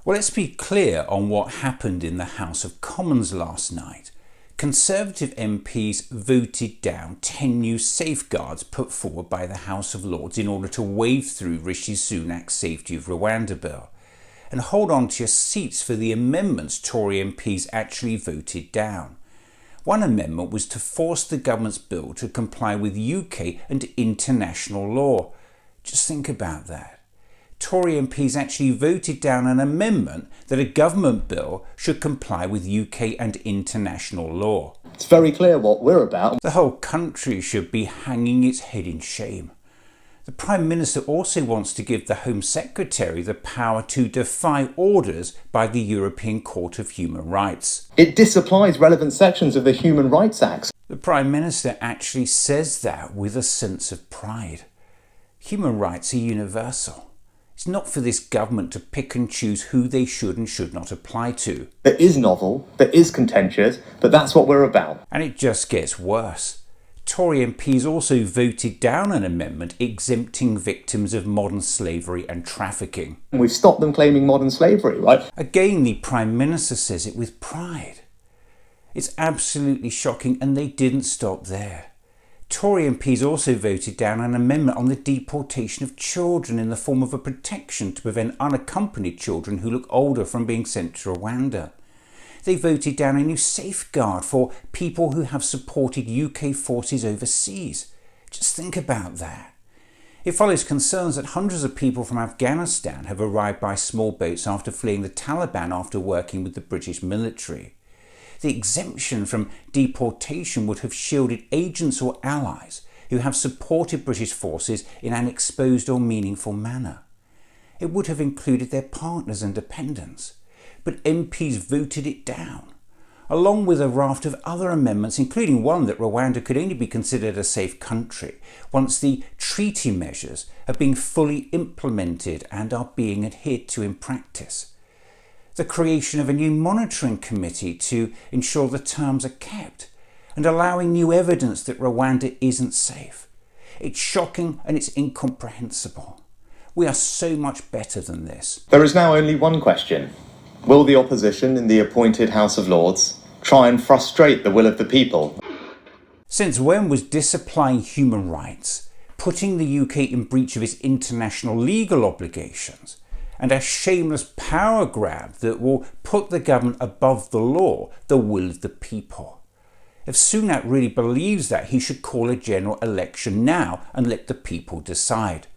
Well, let's be clear on what happened in the House of Commons last night. Conservative MPs voted down 10 new safeguards put forward by the House of Lords in order to wave through Rishi Sunak's Safety of Rwanda bill. And hold on to your seats for the amendments Tory MPs actually voted down. One amendment was to force the government's bill to comply with UK and international law. Just think about that. Tory MPs actually voted down an amendment that a government bill should comply with UK and international law. It's very clear what we're about. The whole country should be hanging its head in shame. The Prime Minister also wants to give the Home Secretary the power to defy orders by the European Court of Human Rights. It disapplies relevant sections of the Human Rights Act. The Prime Minister actually says that with a sense of pride. Human rights are universal. It's not for this government to pick and choose who they should and should not apply to. That is novel, that is contentious, but that's what we're about. And it just gets worse. Tory MPs also voted down an amendment exempting victims of modern slavery and trafficking. And we've stopped them claiming modern slavery, right? Again, the Prime Minister says it with pride. It's absolutely shocking, and they didn't stop there. Tory MPs also voted down an amendment on the deportation of children in the form of a protection to prevent unaccompanied children who look older from being sent to Rwanda. They voted down a new safeguard for people who have supported UK forces overseas. Just think about that. It follows concerns that hundreds of people from Afghanistan have arrived by small boats after fleeing the Taliban after working with the British military. The exemption from deportation would have shielded agents or allies who have supported British forces in an exposed or meaningful manner. It would have included their partners and dependents, but MPs voted it down, along with a raft of other amendments, including one that Rwanda could only be considered a safe country once the treaty measures have been fully implemented and are being adhered to in practice. The creation of a new monitoring committee to ensure the terms are kept, and allowing new evidence that Rwanda isn't safe. It's shocking and it's incomprehensible. We are so much better than this. There is now only one question. Will the opposition in the appointed House of Lords try and frustrate the will of the people? Since when was disapplying human rights, putting the UK in breach of its international legal obligations, and a shameless power grab that will put the government above the law, the will of the people? If Sunak really believes that, he should call a general election now and let the people decide.